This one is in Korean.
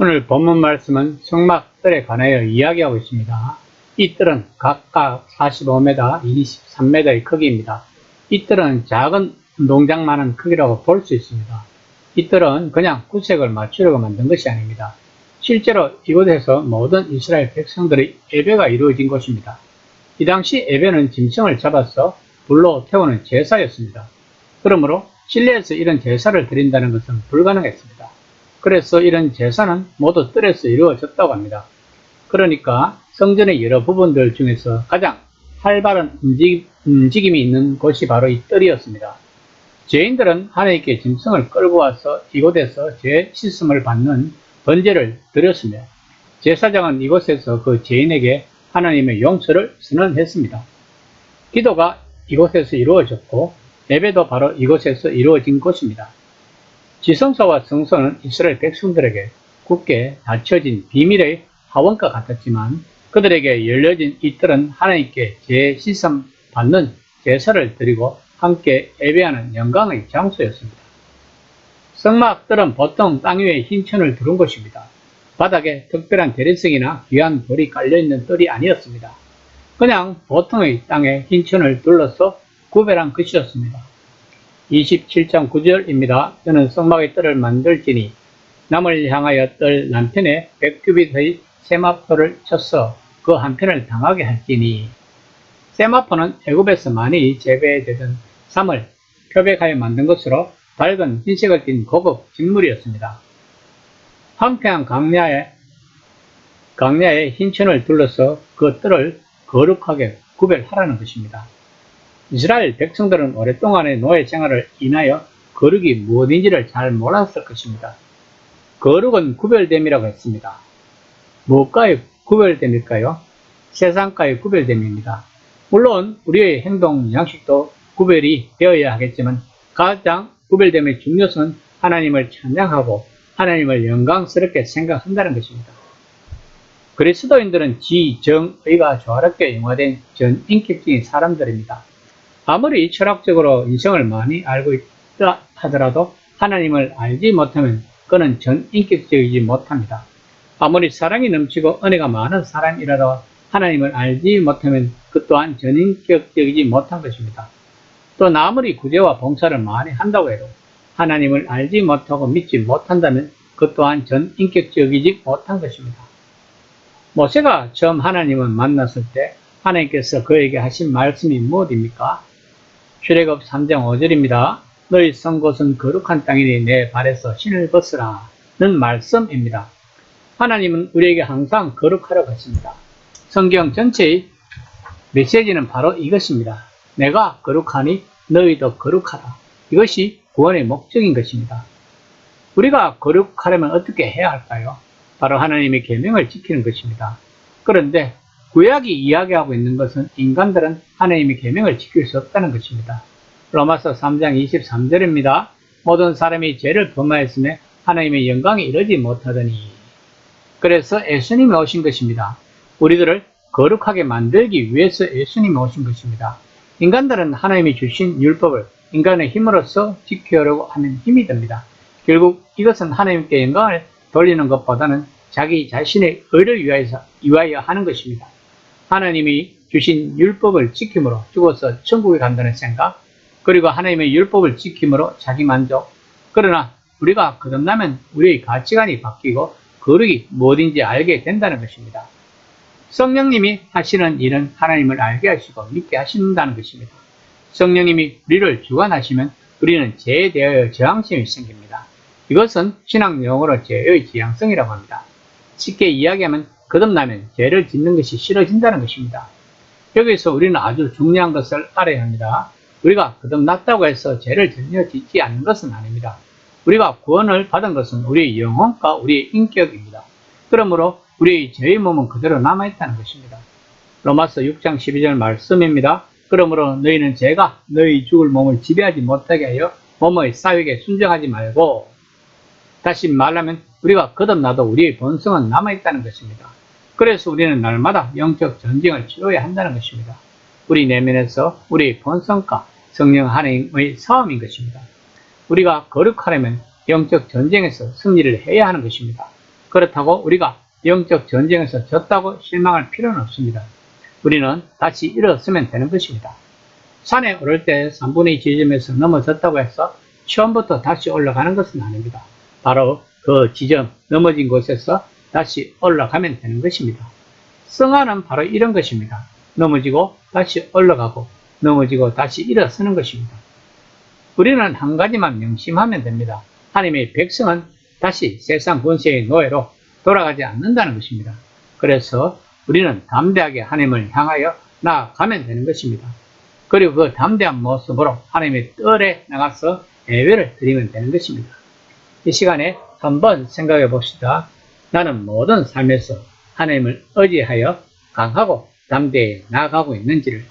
오늘 본문 말씀은 성막들에 관하여 이야기하고 있습니다. 이 뜰은 각각 45m, 23m의 크기입니다. 이 뜰은 작은 운동장만한 크기라고 볼 수 있습니다. 이 뜰은 그냥 구색을 맞추려고 만든 것이 아닙니다. 실제로 이곳에서 모든 이스라엘 백성들의 예배가 이루어진 곳입니다. 이 당시 예배는 짐승을 잡아서 불로 태우는 제사였습니다. 그러므로 실내에서 이런 제사를 드린다는 것은 불가능했습니다. 그래서 이런 제사는 모두 뜰에서 이루어졌다고 합니다. 그러니까 성전의 여러 부분들 중에서 가장 활발한 움직임이 있는 곳이 바로 이 뜰이었습니다. 죄인들은 하나님께 짐승을 끌고 와서 이곳에서 죄 씻음을 받는 번제를 드렸으며 제사장은 이곳에서 그 죄인에게 하나님의 용서를 선언했습니다. 기도가 이곳에서 이루어졌고 예배도 바로 이곳에서 이루어진 곳입니다. 지성소와 성소는 이스라엘 백성들에게 굳게 닫혀진 비밀의 하원과 같았지만 그들에게 열려진 이 뜰은 하나님께 죄 씻음 받는 제사를 드리고 함께 예배하는 영광의 장소였습니다. 성막 뜰은 보통 땅 위에 흰 천을 두른 곳입니다. 바닥에 특별한 대리석이나 귀한 돌이 깔려있는 뜰이 아니었습니다. 그냥 보통의 땅에 흰 천을 둘러서 구별한 것이었습니다. 27장 9절입니다. 저는 성막의 뜰을 만들지니 남을 향하여 뜰 남편에 100규빗의 세마포를 쳐서 그 한편을 당하게 할지니. 세마포는 애굽에서 많이 재배되던 삶을 표백하여 만든 것으로 밝은 흰색을 띤 고급 직물이었습니다. 황폐한 강야에 흰 천을 둘러서 그 뜰을 거룩하게 구별하라는 것입니다. 이스라엘 백성들은 오랫동안의 노예 생활을 인하여 거룩이 무엇인지를 잘 몰랐을 것입니다. 거룩은 구별됨이라고 했습니다. 무엇과의 구별됨일까요? 세상과의 구별됨입니다. 물론 우리의 행동, 양식도 구별이 되어야 하겠지만 가장 구별됨의 중요성은 하나님을 찬양하고 하나님을 영광스럽게 생각한다는 것입니다. 그리스도인들은 지, 정, 의가 조화롭게 융화된 전인격적인 사람들입니다. 아무리 철학적으로 인생을 많이 알고 있다 하더라도 하나님을 알지 못하면 그는 전인격적이지 못합니다. 아무리 사랑이 넘치고 은혜가 많은 사람이라도 하나님을 알지 못하면 그 또한 전인격적이지 못한 것입니다. 또 아무리 구제와 봉사를 많이 한다고 해도 하나님을 알지 못하고 믿지 못한다면 그 또한 전인격적이지 못한 것입니다. 모세가 처음 하나님을 만났을 때 하나님께서 그에게 하신 말씀이 무엇입니까? 출애굽 3장 5절입니다. 너희 선 곳은 거룩한 땅이니 내 발에서 신을 벗으라 는 말씀입니다. 하나님은 우리에게 항상 거룩하라고 했습니다. 성경 전체의 메시지는 바로 이것입니다. 내가 거룩하니 너희도 거룩하라. 이것이 구원의 목적인 것입니다. 우리가 거룩하려면 어떻게 해야 할까요? 바로 하나님의 계명을 지키는 것입니다. 그런데 구약이 이야기하고 있는 것은 인간들은 하나님의 계명을 지킬 수 없다는 것입니다. 로마서 3장 23절입니다. 모든 사람이 죄를 범하였으며 하나님의 영광에 이르지 못하더니. 그래서 예수님이 오신 것입니다. 우리들을 거룩하게 만들기 위해서 예수님이 오신 것입니다. 인간들은 하나님이 주신 율법을 인간의 힘으로써 지키려고 하는 힘이 듭니다. 결국 이것은 하나님께 영광을 돌리는 것보다는 자기 자신의 의를 위하여 하는 것입니다. 하나님이 주신 율법을 지킴으로 죽어서 천국에 간다는 생각, 그리고 하나님의 율법을 지킴으로 자기 만족. 그러나 우리가 거듭나면 우리의 가치관이 바뀌고 거룩이 무엇인지 알게 된다는 것입니다. 성령님이 하시는 일은 하나님을 알게 하시고 믿게 하신다는 것입니다. 성령님이 우리를 주관하시면 우리는 죄에 대하여 저항심이 생깁니다. 이것은 신학 용어로 죄의 지향성이라고 합니다. 쉽게 이야기하면 거듭나면 죄를 짓는 것이 싫어진다는 것입니다. 여기서 우리는 아주 중요한 것을 알아야 합니다. 우리가 거듭났다고 해서 죄를 전혀 짓지 않는 것은 아닙니다. 우리가 구원을 받은 것은 우리의 영혼과 우리의 인격입니다. 그러므로 우리의 죄의 몸은 그대로 남아있다는 것입니다. 로마서 6장 12절 말씀입니다. 그러므로 너희는 죄가 너희 죽을 몸을 지배하지 못하게 하여 몸의 사욕에 순종하지 말고, 다시 말하면 우리가 거듭나도 우리의 본성은 남아있다는 것입니다. 그래서 우리는 날마다 영적 전쟁을 치러야 한다는 것입니다. 우리 내면에서 우리의 본성과 성령 하나님의 싸움인 것입니다. 우리가 거룩하려면 영적 전쟁에서 승리를 해야 하는 것입니다. 그렇다고 우리가 영적 전쟁에서 졌다고 실망할 필요는 없습니다. 우리는 다시 일어서면 되는 것입니다. 산에 오를 때 3분의 2 지점에서 넘어졌다고 해서 처음부터 다시 올라가는 것은 아닙니다. 바로 그 지점, 넘어진 곳에서 다시 올라가면 되는 것입니다. 성화는 바로 이런 것입니다. 넘어지고 다시 올라가고 넘어지고 다시 일어서는 것입니다. 우리는 한 가지만 명심하면 됩니다. 하나님의 백성은 다시 세상 권세의 노예로 돌아가지 않는다는 것입니다. 그래서 우리는 담대하게 하나님을 향하여 나아가면 되는 것입니다. 그리고 그 담대한 모습으로 하나님의 뜰에 나가서 예배를 드리면 되는 것입니다. 이 시간에 한번 생각해 봅시다. 나는 모든 삶에서 하나님을 의지하여 강하고 담대히 나아가고 있는지를